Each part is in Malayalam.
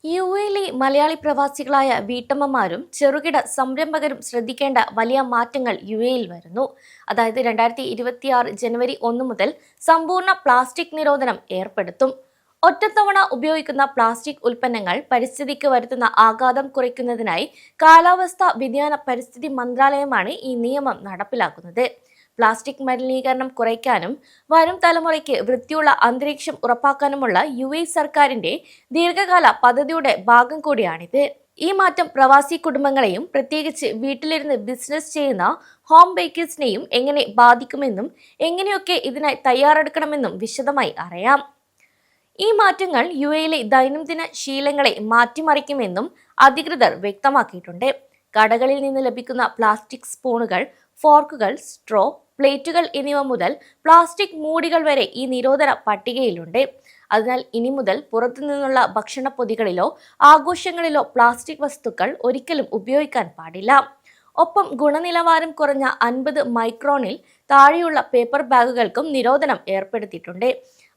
യുഎയിലെ മലയാളി പ്രവാസികളായ വീട്ടമ്മമാരും ചെറുകിട സംരംഭകരും ശ്രദ്ധിക്കേണ്ട വലിയ മാറ്റങ്ങൾ യുഎയിൽ വരുന്നു. അതായത് 2026 ജനുവരി 1 മുതൽ സമ്പൂർണ്ണ പ്ലാസ്റ്റിക് നിരോധനം ഏർപ്പെടുത്തും. ഒറ്റത്തവണ ഉപയോഗിക്കുന്ന പ്ലാസ്റ്റിക് ഉൽപ്പന്നങ്ങൾ പരിസ്ഥിതിക്ക് വരുത്തുന്ന ആഘാതം കുറയ്ക്കുന്നതിനായി കാലാവസ്ഥാ വ്യതിയാന പരിസ്ഥിതി മന്ത്രാലയമാണ് ഈ നിയമം നടപ്പിലാക്കുന്നത്. പ്ലാസ്റ്റിക് മലിനീകരണം കുറയ്ക്കാനും വരും തലമുറയ്ക്ക് വൃത്തിയുള്ള അന്തരീക്ഷം ഉറപ്പാക്കാനുമുള്ള യുഎഇ സർക്കാരിന്റെ ദീർഘകാല പദ്ധതിയുടെ ഭാഗം കൂടിയാണിത്. ഈ മാറ്റം പ്രവാസി കുടുംബങ്ങളെയും പ്രത്യേകിച്ച് വീട്ടിലിരുന്ന് ബിസിനസ് ചെയ്യുന്ന ഹോം ബേക്കേഴ്സിനെയും എങ്ങനെ ബാധിക്കുമെന്നും എങ്ങനെയൊക്കെ ഇതിനായി തയ്യാറെടുക്കണമെന്നും വിശദമായി അറിയാം. ഈ മാറ്റങ്ങൾ യുഎയിലെ ദൈനംദിന ശീലങ്ങളെ മാറ്റിമറിക്കുമെന്നും അധികൃതർ വ്യക്തമാക്കിയിട്ടുണ്ട്. കടകളിൽ നിന്ന് ലഭിക്കുന്ന പ്ലാസ്റ്റിക് സ്പൂണുകൾ, ഫോർക്കുകൾ, സ്ട്രോ, പ്ലേറ്റുകൾ എന്നിവ മുതൽ പ്ലാസ്റ്റിക് മൂടികൾ വരെ ഈ നിരോധന പട്ടികയിലുണ്ട്. അതിനാൽ ഇനി മുതൽ പുറത്തുനിന്നുള്ള ഭക്ഷണപ്പൊതികളിലോ ആഘോഷങ്ങളിലോ പ്ലാസ്റ്റിക് വസ്തുക്കൾ ഒരിക്കലും ഉപയോഗിക്കാൻ പാടില്ല. ഒപ്പം ഗുണനിലവാരം കുറഞ്ഞ 50 മൈക്രോണിൽ താഴെയുള്ള പേപ്പർ ബാഗുകൾക്കും നിരോധനം ഏർപ്പെടുത്തിയിട്ടുണ്ട്.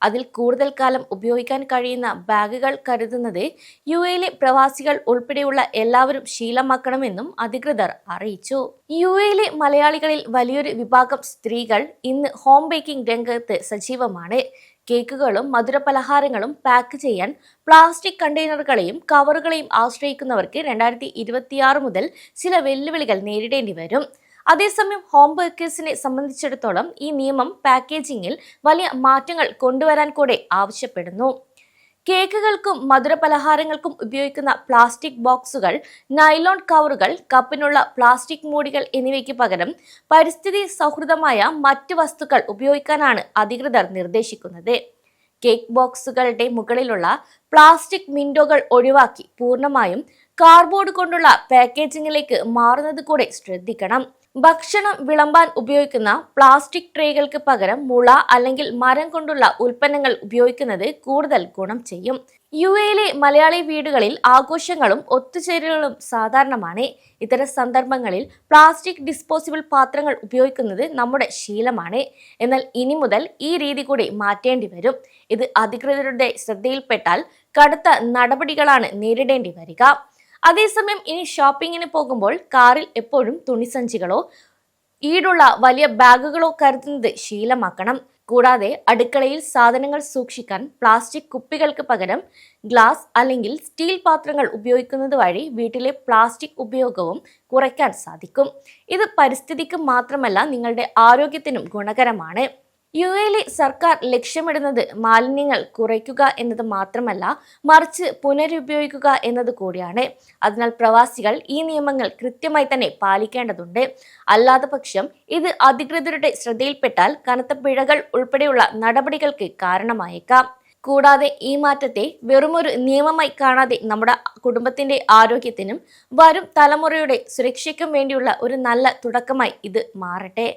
അതിൽ കൂടുതൽ കാലം ഉപയോഗിക്കാൻ കഴിയുന്ന ബാഗുകൾ കരുതുന്നത് യുഎയിലെ പ്രവാസികൾ ഉൾപ്പെടെയുള്ള എല്ലാവരും ശീലമാക്കണമെന്നും അധികൃതർ അറിയിച്ചു. യുഎയിലെ മലയാളികളിൽ വലിയൊരു വിഭാഗം സ്ത്രീകൾ ഇന്ന് ഹോം ബേക്കിംഗ് രംഗത്ത് സജീവമാണ്. കേക്കുകളും മധുരപലഹാരങ്ങളും പാക്ക് ചെയ്യാൻ പ്ലാസ്റ്റിക് കണ്ടെയ്നറുകളെയും കവറുകളെയും ആശ്രയിക്കുന്നവർക്ക് 2026 മുതൽ ചില വെല്ലുവിളികൾ നേരിടേണ്ടി വരും. അതേസമയം ഹോം ബേക്കേഴ്സിനെ സംബന്ധിച്ചിടത്തോളം ഈ നിയമം പാക്കേജിംഗിൽ വലിയ മാറ്റങ്ങൾ കൊണ്ടുവരാൻ കൂടെ ആവശ്യപ്പെടുന്നു. കേക്കുകൾക്കും മധുരപലഹാരങ്ങൾക്കും ഉപയോഗിക്കുന്ന പ്ലാസ്റ്റിക് ബോക്സുകൾ, നൈലോൺ കവറുകൾ, കപ്പിനുള്ള പ്ലാസ്റ്റിക് മൂടികൾ എന്നിവയ്ക്ക് പകരം പരിസ്ഥിതി സൗഹൃദമായ മറ്റ് വസ്തുക്കൾ ഉപയോഗിക്കാനാണ് അധികൃതർ നിർദ്ദേശിക്കുന്നത്. കേക്ക് ബോക്സുകളുടെ മുകളിലുള്ള പ്ലാസ്റ്റിക് വിൻഡോകൾ ഒഴിവാക്കി പൂർണ്ണമായും കാർഡ്ബോർഡ് കൊണ്ടുള്ള പാക്കേജിംഗിലേക്ക് മാറുന്നത് കൂടെ ശ്രദ്ധിക്കണം. ഭക്ഷണം വിളമ്പാൻ ഉപയോഗിക്കുന്ന പ്ലാസ്റ്റിക് ട്രേകൾക്ക് പകരം മുള അല്ലെങ്കിൽ മരം കൊണ്ടുള്ള ഉൽപ്പന്നങ്ങൾ ഉപയോഗിക്കുന്നത് കൂടുതൽ ഗുണം ചെയ്യും. യുഎയിലെ മലയാളി വീടുകളിൽ ആഘോഷങ്ങളും ഒത്തുചേരലുകളും സാധാരണമാണ്. ഇത്തരം സന്ദർഭങ്ങളിൽ പ്ലാസ്റ്റിക് ഡിസ്പോസിബിൾ പാത്രങ്ങൾ ഉപയോഗിക്കുന്നത് നമ്മുടെ ശീലമാണ്. എന്നാൽ ഇനി മുതൽ ഈ രീതി കൂടി മാറ്റേണ്ടി വരും. ഇത് അധികൃതരുടെ ശ്രദ്ധയിൽപ്പെട്ടാൽ കടുത്ത നടപടികളാണ് നേരിടേണ്ടി വരിക. അതേസമയം ഇനി ഷോപ്പിങ്ങിന് പോകുമ്പോൾ കാറിൽ എപ്പോഴും തുണിസഞ്ചികളോ ഈടുള്ള വലിയ ബാഗുകളോ കരുതുന്നത് ശീലമാക്കണം. കൂടാതെ അടുക്കളയിൽ സാധനങ്ങൾ സൂക്ഷിക്കാൻ പ്ലാസ്റ്റിക് കുപ്പികൾക്ക് പകരം ഗ്ലാസ് അല്ലെങ്കിൽ സ്റ്റീൽ പാത്രങ്ങൾ ഉപയോഗിക്കുന്നത് വഴി വീട്ടിലെ പ്ലാസ്റ്റിക് ഉപയോഗവും കുറയ്ക്കാൻ സാധിക്കും. ഇത് പരിസ്ഥിതിക്ക് മാത്രമല്ല നിങ്ങളുടെ ആരോഗ്യത്തിനും ഗുണകരമാണ്. യുഎയിലെ സർക്കാർ ലക്ഷ്യമിടുന്നത് മാലിന്യങ്ങൾ കുറയ്ക്കുക എന്നത് മാത്രമല്ല, മറിച്ച് പുനരുപയോഗിക്കുക എന്നത് കൂടിയാണ്. അതിനാൽ പ്രവാസികൾ ഈ നിയമങ്ങൾ കൃത്യമായി തന്നെ പാലിക്കേണ്ടതുണ്ട്. അല്ലാത്ത പക്ഷം ഇത് അധികൃതരുടെ ശ്രദ്ധയിൽപ്പെട്ടാൽ കനത്ത പിഴകൾ ഉൾപ്പെടെയുള്ള നടപടികൾക്ക് കാരണമായേക്കാം. കൂടാതെ ഈ മാറ്റത്തെ വെറുമൊരു നിയമമായി കാണാതെ നമ്മുടെ കുടുംബത്തിന്റെ ആരോഗ്യത്തിനും വരും തലമുറയുടെ സുരക്ഷയ്ക്കും വേണ്ടിയുള്ള ഒരു നല്ല തുടക്കമായി ഇത് മാറട്ടെ.